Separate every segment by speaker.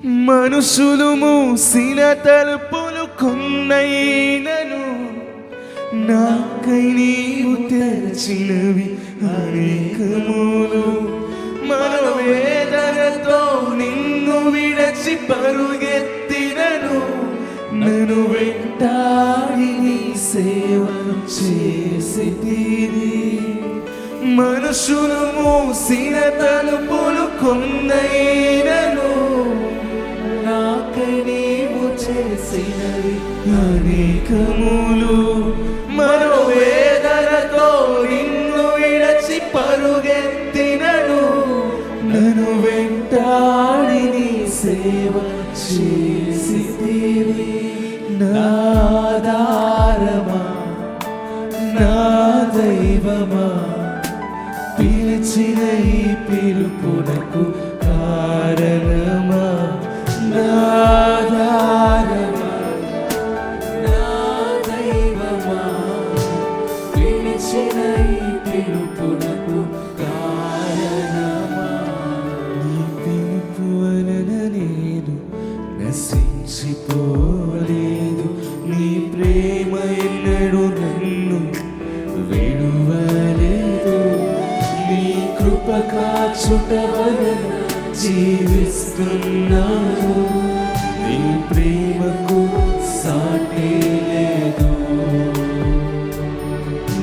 Speaker 1: మనుషులు మూసిన తలుపులు కొన్నైనను నాకై నీవు తెరచినవి అనేకములు. మనోవేదనతో నిన్ను విడచి పరుగెత్తినను నన్ను వెంటాడి నీ సేవ చేసితివి. మనుషులు మూసిన తలుపులు కొన్నైనను నాకై నీవు చేసినవి అనేకములు. మనోవేదనతో నిన్ను విడచి పరుగెత్తినను నన్ను వెంటాడి నీ సేవ చేసితివి. నా ఆధారమా నా దైవమా, పిలిచిన ఈ పిలుపునకు కారణమా. నా ఆధారమా నా దైవమా, పిలిచిన ఈ పిలుపునకు కారణమా. నీ పిలుపు వలన నేను నశించిపోలేదు, నీ ప్రేమ ఎన్నడూ నన్ను విడువలేదు. నీ కృప కాచుట వలన జీవిస్తున్నాను, నీ ప్రేమకు సాటి లేదు.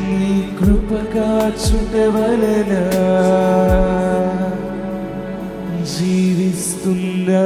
Speaker 1: నీ కృప కాచుట వలన జీవిస్తున్నా.